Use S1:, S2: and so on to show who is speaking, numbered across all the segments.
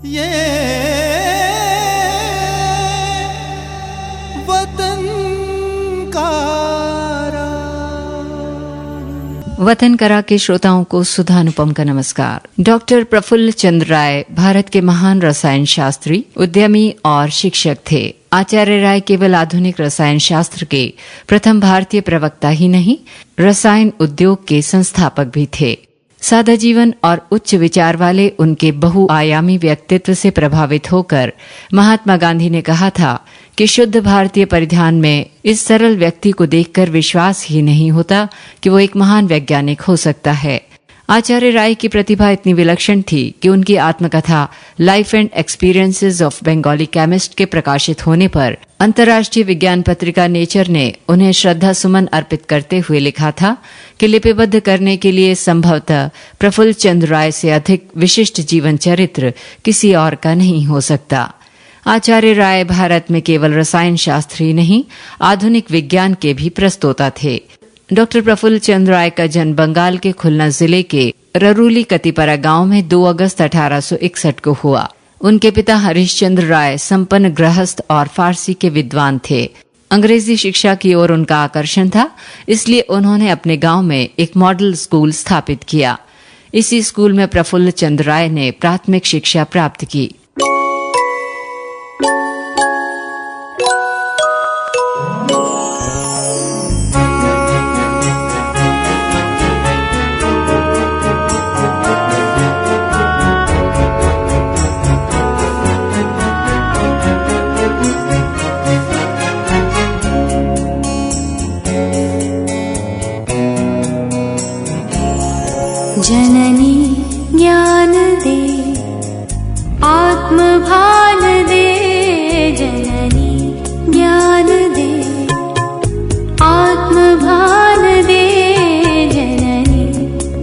S1: ये
S2: वतन करा के श्रोताओं को सुधा अनुपम का नमस्कार। डॉक्टर प्रफुल्ल चंद्र राय भारत के महान रसायन शास्त्री, उद्यमी और शिक्षक थे। आचार्य राय केवल आधुनिक रसायन शास्त्र के प्रथम भारतीय प्रवक्ता ही नहीं, रसायन उद्योग के संस्थापक भी थे। सादा जीवन और उच्च विचार वाले उनके बहुआयामी व्यक्तित्व से प्रभावित होकर महात्मा गांधी ने कहा था कि शुद्ध भारतीय परिधान में इस सरल व्यक्ति को देखकर विश्वास ही नहीं होता कि वो एक महान वैज्ञानिक हो सकता है। आचार्य राय की प्रतिभा इतनी विलक्षण थी कि उनकी आत्मकथा life and experiences of Bengali chemist के प्रकाशित होने पर अंतर्राष्ट्रीय विज्ञान पत्रिका नेचर ने उन्हें श्रद्धा सुमन अर्पित करते हुए लिखा था कि लिपिबद्ध करने के लिए संभवतः प्रफुल्ल चंद्र राय से अधिक विशिष्ट जीवन चरित्र किसी और का नहीं हो सकता। आचार्य राय भारत में केवल रसायन शास्त्र ही नहीं, आधुनिक विज्ञान के भी प्रस्तोता थे। डॉक्टर प्रफुल्ल चंद्र राय का जन्म बंगाल के खुलना जिले के ररूली कतिपरा गांव में 2 अगस्त 1861 को हुआ। उनके पिता हरिश्चंद्र राय संपन्न गृहस्थ और फारसी के विद्वान थे। अंग्रेजी शिक्षा की ओर उनका आकर्षण था, इसलिए उन्होंने अपने गांव में एक मॉडल स्कूल स्थापित किया। इसी स्कूल में प्रफुल्ल चंद्र राय ने प्राथमिक शिक्षा प्राप्त की।
S3: जननी ज्ञान दे, आत्मभान दे, जननी ज्ञान दे, आत्मभान दे, जननी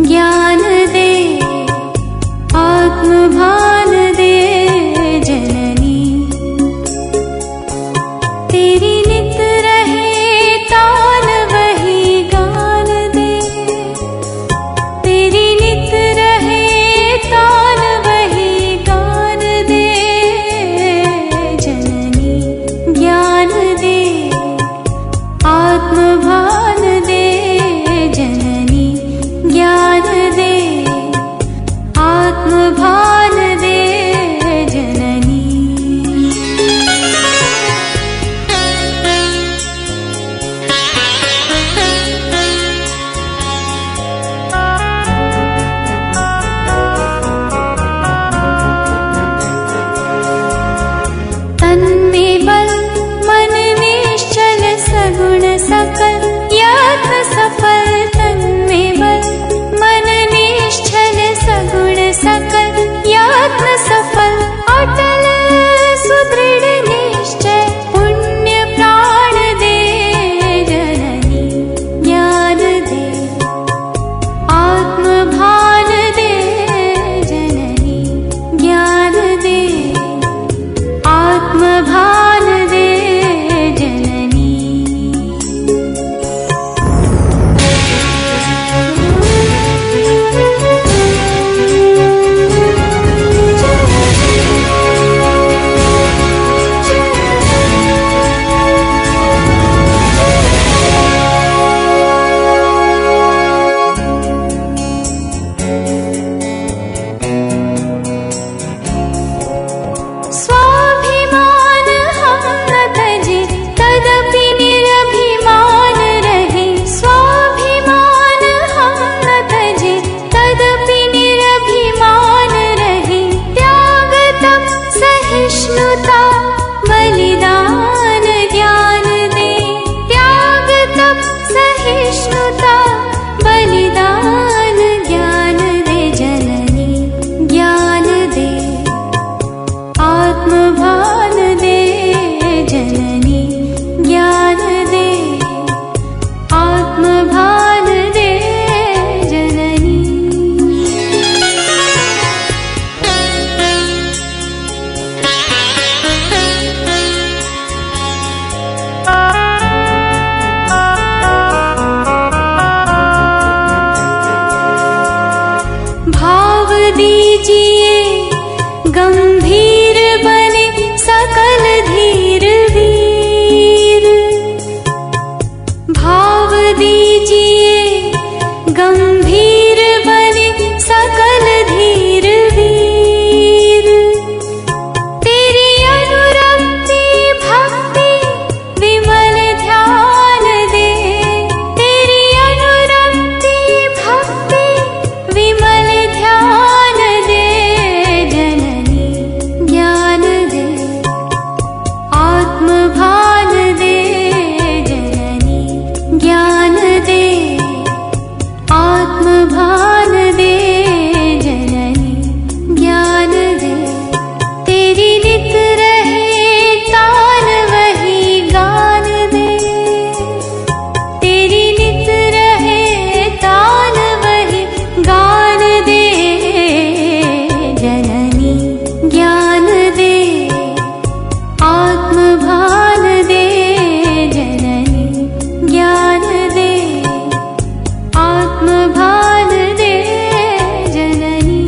S3: ज्ञान दे, आत्मभान दे, जननी तेरी नित रहे तान वही गान दे, तेरी नित रहे तान वही गान दे, सकल धीर वीर। भाव दीजिए गंभीर बने सकल धीर वीर। तेरी अनुरक्ति भक्ति विमल ध्यान दे। तेरी अनुरक्ति भक्ति विमल ध्यान दे। जननी ज्ञान दे आत्मभान दे। जननी ज्ञान दे आत्मभान दे। जननी ज्ञान दे। तेरी नित रहे तान वही गान दे। तेरी नित रहे तान वही गान दे। जननी ज्ञान दे आत्मभान दे। जननी ज्ञान दे आत्मभान दे। जननी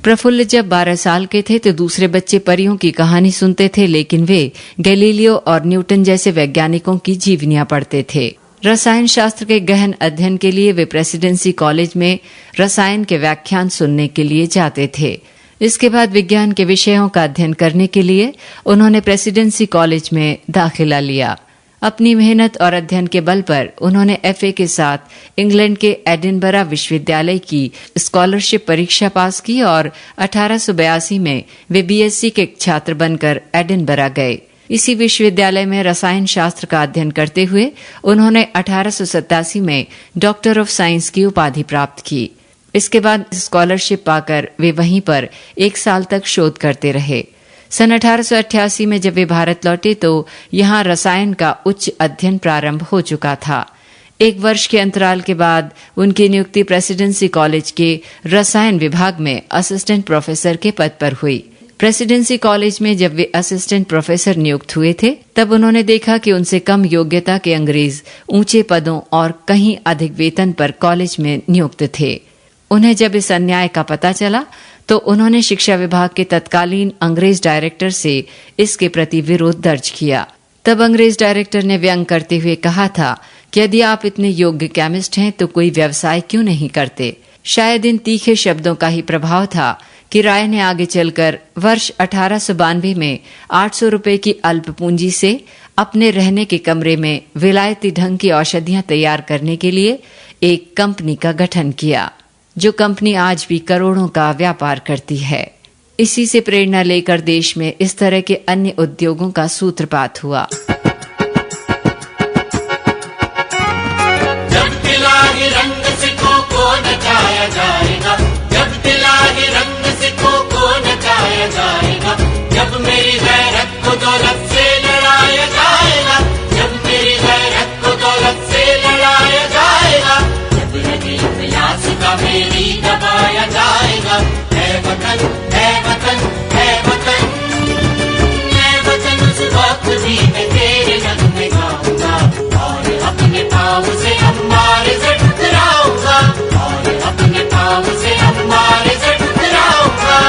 S2: प्रफुल्ल जब 12 साल के थे तो दूसरे बच्चे परियों की कहानी सुनते थे, लेकिन वे गैलीलियो और न्यूटन जैसे वैज्ञानिकों की जीवनियां पढ़ते थे। रसायन शास्त्र के गहन अध्ययन के लिए वे प्रेसिडेंसी कॉलेज में रसायन के व्याख्यान सुनने के लिए जाते थे। इसके बाद विज्ञान के विषयों का अध्ययन करने के लिए उन्होंने प्रेसिडेंसी कॉलेज में दाखिला लिया। अपनी मेहनत और अध्ययन के बल पर उन्होंने एफए के साथ इंग्लैंड के एडिनबरा विश्वविद्यालय की स्कॉलरशिप परीक्षा पास की और 1882 में वे बीएससी के छात्र बनकर एडिनबरा गए। इसी विश्वविद्यालय में रसायन शास्त्र का अध्ययन करते हुए उन्होंने 1887 में डॉक्टर ऑफ साइंस की उपाधि प्राप्त की। इसके बाद स्कॉलरशिप पाकर वे वहीं पर 1 साल तक शोध करते रहे। सन 1888 में जब वे भारत लौटे तो यहाँ रसायन का उच्च अध्ययन प्रारंभ हो चुका था। 1 वर्ष के अंतराल के बाद उनकी नियुक्ति प्रेसिडेंसी कॉलेज के रसायन विभाग में असिस्टेंट प्रोफेसर के पद पर हुई। प्रेसिडेंसी कॉलेज में जब वे असिस्टेंट प्रोफेसर नियुक्त हुए थे तब उन्होंने देखा कि उनसे कम योग्यता के अंग्रेज ऊंचे पदों और कहीं अधिक वेतन पर कॉलेज में नियुक्त थे। उन्हें जब इस अन्याय का पता चला तो उन्होंने शिक्षा विभाग के तत्कालीन अंग्रेज डायरेक्टर से इसके प्रति विरोध दर्ज किया। तब अंग्रेज डायरेक्टर ने व्यंग करते हुए कहा था कि यदि आप इतने योग्य केमिस्ट हैं तो कोई व्यवसाय क्यों नहीं करते। शायद इन तीखे शब्दों का ही प्रभाव था कि राय ने आगे चलकर वर्ष 1892 में 800 रुपए की अल्प पूंजी से अपने रहने के कमरे में विलायती ढंग की औषधियां तैयार करने के लिए एक कंपनी का गठन किया, जो कंपनी आज भी करोड़ों का व्यापार करती है। इसी से प्रेरणा लेकर देश में इस तरह के अन्य उद्योगों का सूत्रपात हुआ।
S1: जब तिलाही रंग सिखों को नचाया जाएगा, जब तिलाही रंग सिखों को नचाया जाएगा, जब मेरी गैरत को दौलत से लड़ाया जाएगा, जब मेरी गैरत को दौलत से लड़ाया जाएगा, जब रगे इतिहास का मेरी दबाया जाएगा। है वतन, है वतन, है वतन, है वतन, उस वक्त भी मैं तेरे रंग में गाऊंगा और अपने पाँव से अंबार से टकराऊंगा, और अपने पाँव से अंबार से टकराऊंगा।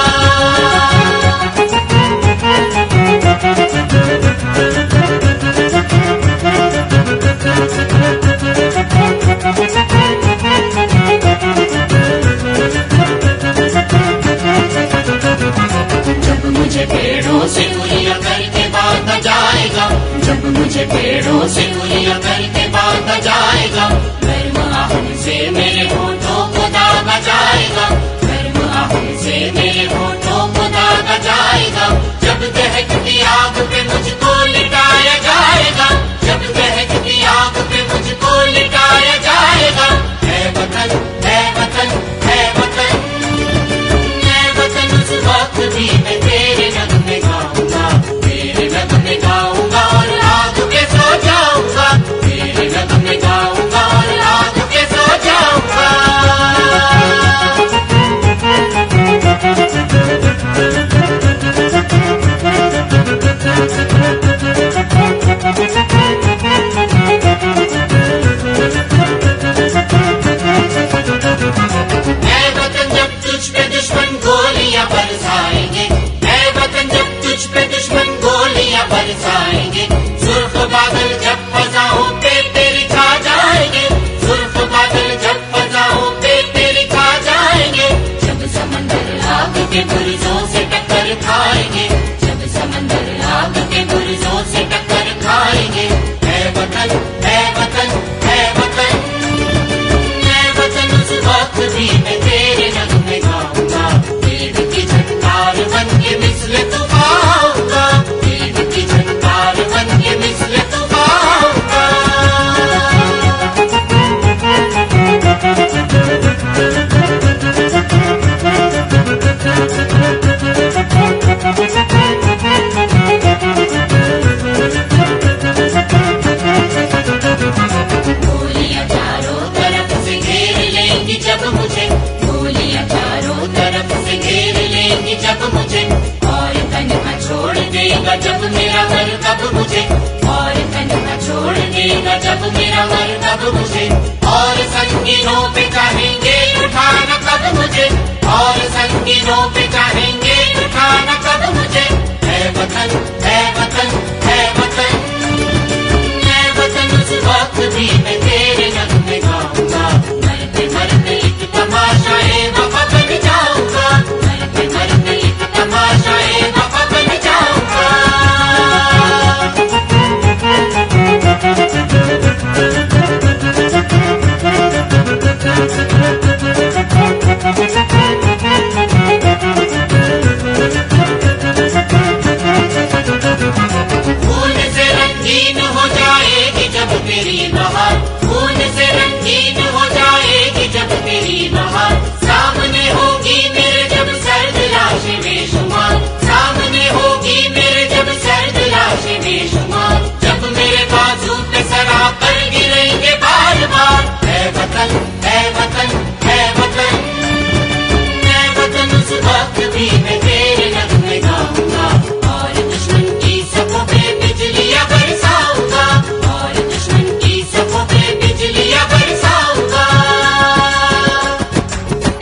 S1: जब मुझे पेड़ों से दूरियां करके बांधा जाएगा, जब मुझे पेड़ों से दूरियां करके बांधा जाएगा, गर्म आहट से मेरे होठों को दागा जाएगा, गर्म आहट से मेरे होठों को दागा जाएगा, जब दहकती आग पे मुझको लिटाया जाएगा, जब दहकती आग पे मुझको लिटाया जाएगा। है वतन, है वतन, है वतन, है वतन, उस वक्त भी मैं तेरे रंग में गाऊंगा, तेरे रंग में गाऊंगा और आग के बुर्जों से टक्कर खाएंगे। है वतन, है वतन, है वतन, है वतन, उस वक्त भी मैं तेरे नगमे गाऊंगा। तेरे की झंकार बन के मिसले तूफान आऊंगा। तेरे की झंकार बन के मिसले तूफान आऊंगा। गोलियां चारों तरफ से घेर लेंगी जब मुझे। गोलियां चारों तरफ से घेर लेंगी जब मुझे। और तन्हा छोड़ देगा जब मेरा मरकब मुझे। और तन्हा छोड़ देगा जब मेरा मरकब मुझे। और संगीनों पे चाहेंगे उठाना कब मुझे। और संगीनों पे चाहेंगे उठाना कब मुझे। है वतन, है वतन, है वतन, है वतन, उस वक्त भी मैं तेरे नगमे गाऊंगा। मरते मरते एक तमाशाए वफा बन जाऊंगा। मरते मरते एक तमाशाए वफा बन जाऊंगा। खून से रंगीन हो जाएगी जब तेरी बहार। खून से रंगीन हो जाएगी जब तेरी बहार। सामने होगी मेरे जब सर्द लाशें बेशुमार। सामने होगी मेरे जब सर्द लाशें बेशुमार। जब मेरे बाजू पे सरा पर गिरेंगे बार बार। है वतन, है वतन, है वतन, है वतन, उस वक्त भी मैं तेरे नगमे गाऊंगा। और दुश्मन की सबों पे बिजलियां बरसाऊंगा। और दुश्मन की सबों पे बिजलियां बरसाऊंगा।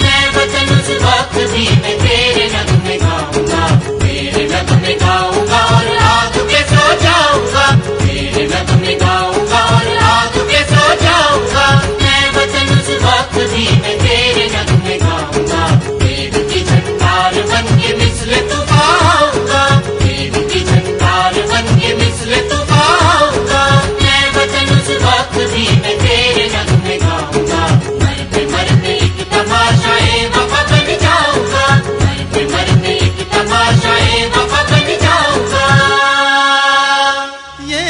S1: है वतन, उस वक्त भी मैं तेरे नगमे गाऊंगा। तेरे नगमे गाऊंगा और आग के सो जाऊंगा। तेरे नगमे गाऊंगा और आग के सो जाऊंगा। है वतन, उस वक्त भी मैं तेरे नगमे गाऊंगा। तेरे की झंकार बन के मिसले तूफान आऊंगा। तेरे की झंकार बन के मिसले तूफान आऊंगा। है वतन, उस वक्त भी मैं तेरे नगमे गाऊंगा। मरते मरते एक तमाशाए वफा बन जाऊंगा। मरते मरते एक तमाशाए वफा बन जाऊंगा।
S4: ये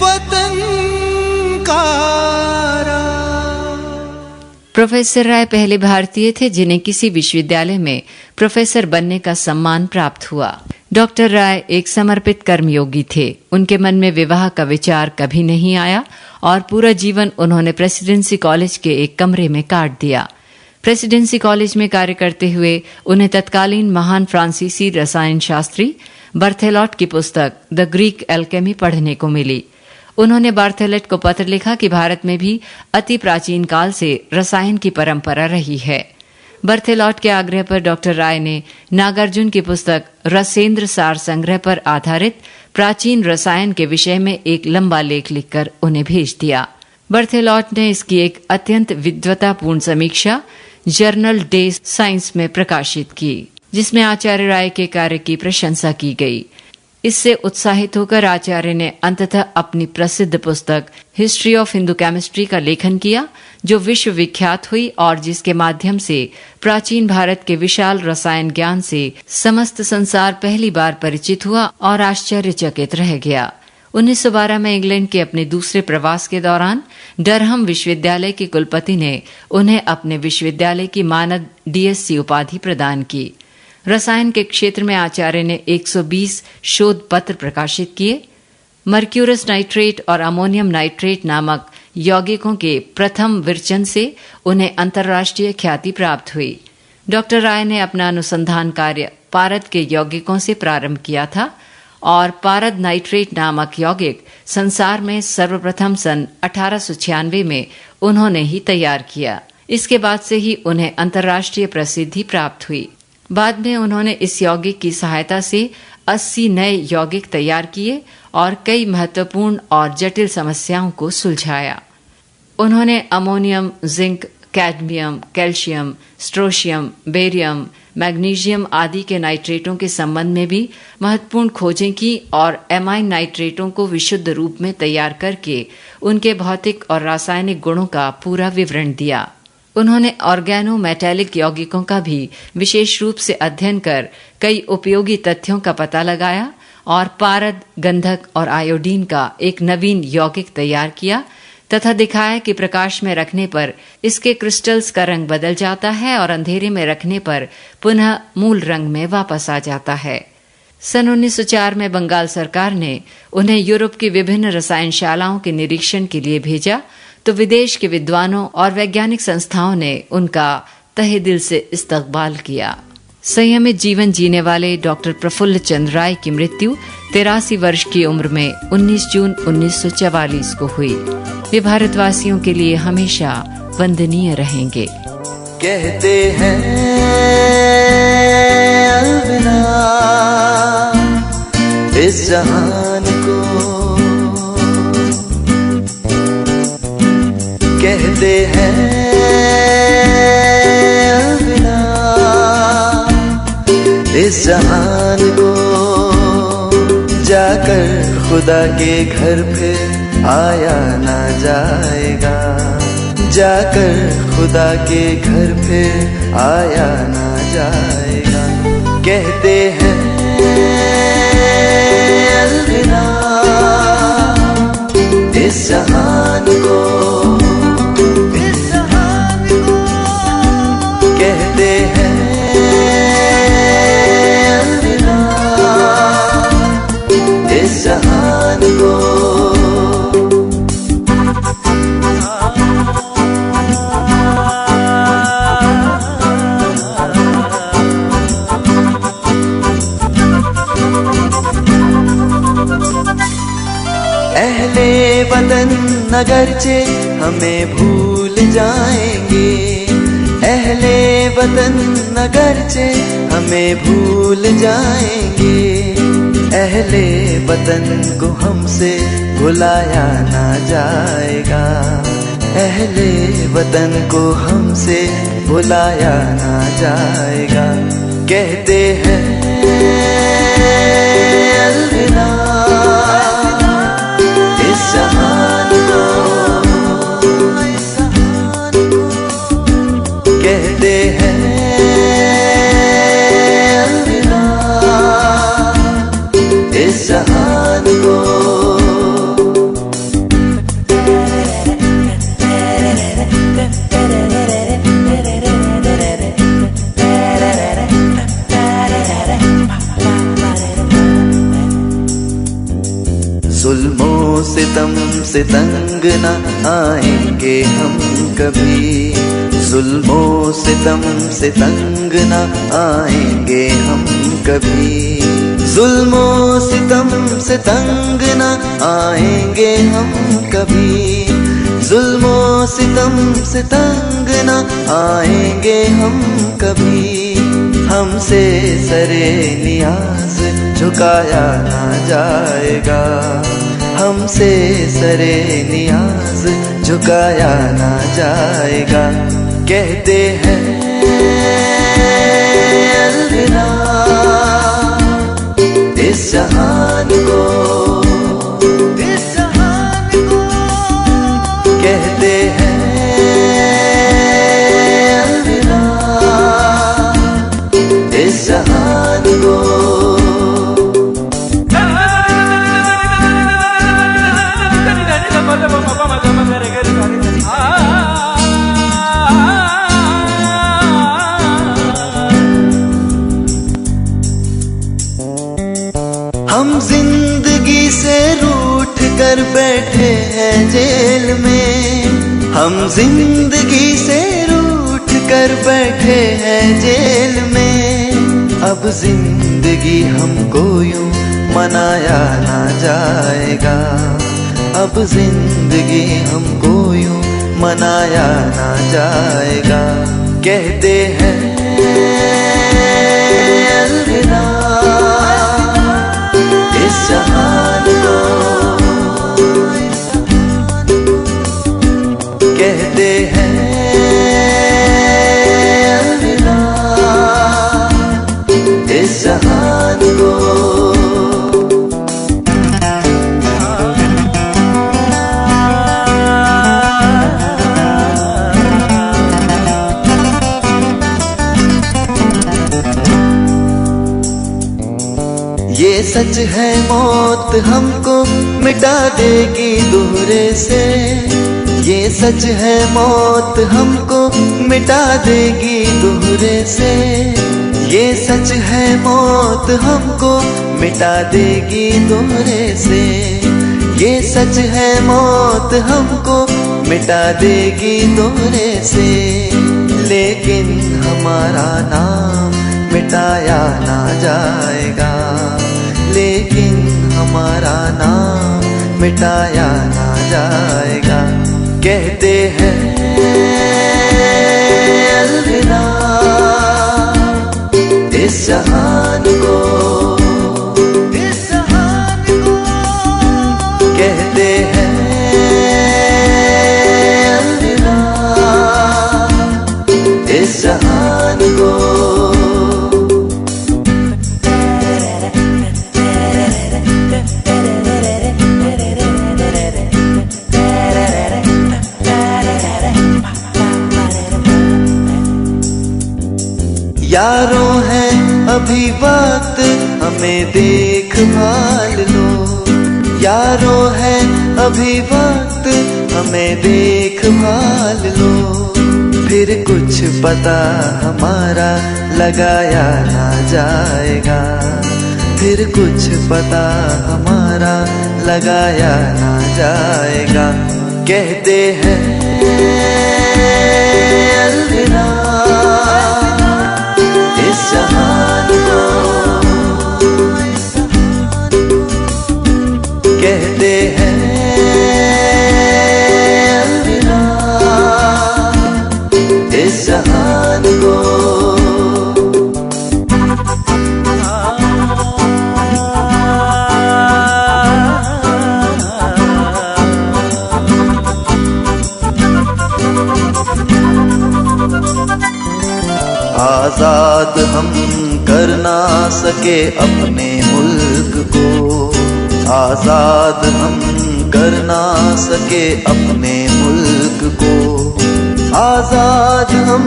S4: वतन का
S2: प्रोफेसर राय पहले भारतीय थे जिन्हें किसी विश्वविद्यालय में प्रोफेसर बनने का सम्मान प्राप्त हुआ। डॉक्टर राय एक समर्पित कर्मयोगी थे। उनके मन में विवाह का विचार कभी नहीं आया और पूरा जीवन उन्होंने प्रेसिडेंसी कॉलेज के एक कमरे में काट दिया। प्रेसिडेंसी कॉलेज में कार्य करते हुए उन्हें तत्कालीन महान फ्रांसीसी रसायन शास्त्री बर्थेलॉट की पुस्तक द ग्रीक एल्केमी पढ़ने को मिली। उन्होंने बार्थेलेट को पत्र लिखा कि भारत में भी अति प्राचीन काल से रसायन की परंपरा रही है। बर्थेलॉट के आग्रह पर डॉक्टर राय ने नागार्जुन की पुस्तक रसेंद्र सार संग्रह पर आधारित प्राचीन रसायन के विषय में एक लंबा लेख लिखकर उन्हें भेज दिया। बर्थेलॉट ने इसकी एक अत्यंत विद्वतापूर्ण समीक्षा जर्नल डे साइंस में प्रकाशित की, जिसमें आचार्य राय के कार्य की प्रशंसा की गई। इससे उत्साहित होकर आचार्य ने अंततः अपनी प्रसिद्ध पुस्तक हिस्ट्री ऑफ हिंदू केमिस्ट्री का लेखन किया, जो विश्व विख्यात हुई और जिसके माध्यम से प्राचीन भारत के विशाल रसायन ज्ञान से समस्त संसार पहली बार परिचित हुआ और आश्चर्यचकित रह गया। 1912 में इंग्लैंड के अपने दूसरे प्रवास के दौरान डरहम विश्वविद्यालय के कुलपति ने उन्हें अपने विश्वविद्यालय की मानद डीएससी उपाधि प्रदान की। रसायन के क्षेत्र में आचार्य ने 120 शोध पत्र प्रकाशित किए। मर्क्यूरस नाइट्रेट और अमोनियम नाइट्रेट नामक यौगिकों के प्रथम विरचन से उन्हें अंतर्राष्ट्रीय ख्याति प्राप्त हुई। डॉक्टर राय ने अपना अनुसंधान कार्य पारद के यौगिकों से प्रारंभ किया था और पारद नाइट्रेट नामक यौगिक संसार में सर्वप्रथम सन 1896 में उन्होंने ही तैयार किया। इसके बाद से ही उन्हें अंतर्राष्ट्रीय प्रसिद्धि प्राप्त हुई। बाद में उन्होंने इस यौगिक की सहायता से 80 नए यौगिक तैयार किए और कई महत्वपूर्ण और जटिल समस्याओं को सुलझाया। उन्होंने ammonium, zinc, cadmium, calcium, strontium, barium, magnesium आदि के नाइट्रेटों के संबंध में भी महत्वपूर्ण खोजें की और एमाइन नाइट्रेटों को विशुद्ध रूप में तैयार करके उनके भौतिक और रासायनिक गुणों का पूरा विवरण दिया। उन्होंने ऑर्गेनो मेटालिक यौगिकों का भी विशेष रूप से अध्ययन कर कई उपयोगी तथ्यों का पता लगाया और पारद, गंधक और आयोडीन का एक नवीन यौगिक तैयार किया तथा दिखाया कि प्रकाश में रखने पर इसके क्रिस्टल्स का रंग बदल जाता है और अंधेरे में रखने पर पुनः मूल रंग में वापस आ जाता है। सन 1904 में बंगाल सरकार ने उन्हें यूरोप की विभिन्न रसायनशालाओं के निरीक्षण के लिए भेजा तो विदेश के विद्वानों और वैज्ञानिक संस्थाओं ने उनका तहे दिल से इस्तकबाल किया। संयमित जीवन जीने वाले डॉक्टर प्रफुल्ल चंद्र राय की मृत्यु 83 वर्ष की उम्र में 19 जून 1944 को हुई। वे भारतवासियों के लिए हमेशा वंदनीय रहेंगे।
S4: कहते हैं अलविदा इस जहान को, कहते हैं अलविदा इस जहान को, जाकर खुदा के घर फिर आया ना जाएगा, जाकर खुदा के घर फिर आया ना जाएगा। कहते हैं अलविदा इस जहान को, इस जहान को, कहते हैं अलविदा इस जहान को। अहले वतन अगरचे हमें भूल जाएंगे, अहले वतन अगरचे हमें भूल जाएंगे, अहले वतन को हमसे भुलाया ना जाएगा, अहले वतन को हमसे भुलाया ना जाएगा। कहते हैं अलविदा इस जहान को, इस जहान को, कहते हैं अलविदा इस जहान को। जुल्मों सितम से तंग न आएंगे हम कभी, जुल्मों सितम से तंग न आएंगे हम कभी, जुल्मों सितम से तंग न आएंगे हम कभी, जुल्मों सितम से तंग न आएंगे हम कभी। हमसे सरे नियाज झुकाया ना जाएगा, हमसे सरे नियाज झुकाया ना जाएगा। कहते हैं अलविदा इस जहान को, इस जहान को, कहते हैं अलविदा इस जहान को। हम जिंदगी से रूठ कर बैठे हैं जेल में, हम जिंदगी से रूठ कर बैठे हैं जेल में। अब जिंदगी हमको यूं मनाया ना जाएगा, अब जिंदगी हमको यूं मनाया ना जाएगा। कहते हैं अलविदा इस जहान को, कहते हैं अलविदा इस जहान को। ये सच है मौत हमको मिटा देगी दूरे से, ये सच है मौत हमको मिटा देगी दूरे से, ये सच है मौत हमको मिटा देगी दूरे से, ये सच है मौत हमको मिटा देगी दूरे से। लेकिन हमारा नाम मिटाया ना जाएगा, लेकिन हमारा नाम मिटाया ना जाएगा। कहते हैं अलविदा इस जहान को, इस जहान को। कहते हैं अलविदा इस जहान को। यारों है अभी वक्त हमें देखभाल लो, यारों है अभी वक्त हमें देखभाल लो। फिर कुछ पता हमारा लगाया ना जाएगा, फिर कुछ पता हमारा लगाया ना जाएगा। कहते हैं अलविदा इस जहान को, कहते हैं अलविदा इस जहान को। आजाद हम कर ना सके अपने मुल्क को, आजाद हम कर ना सके अपने मुल्क को, आजाद हम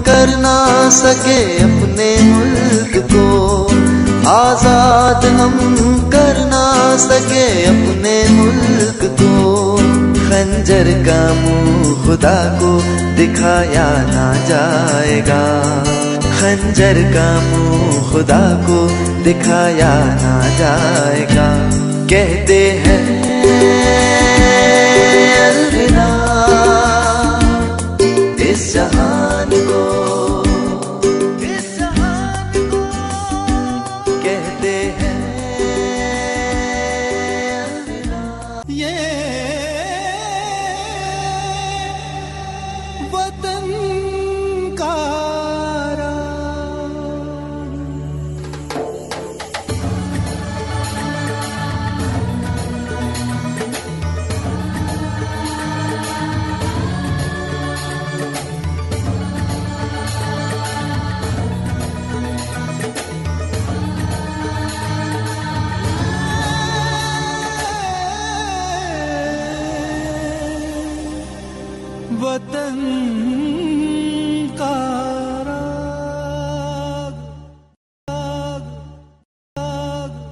S4: कर ना सके अपने मुल्क को, आजाद हम कर ना सके अपने मुल्क को। खंजर का मुंह खुदा को दिखाया ना जाएगा, खंजर का मुंह खुदा को दिखाया ना जाएगा। कहते हैं अलविदा इस जहान को, इस जहान को। कहते हैं अलविदा। ये वतन का वतन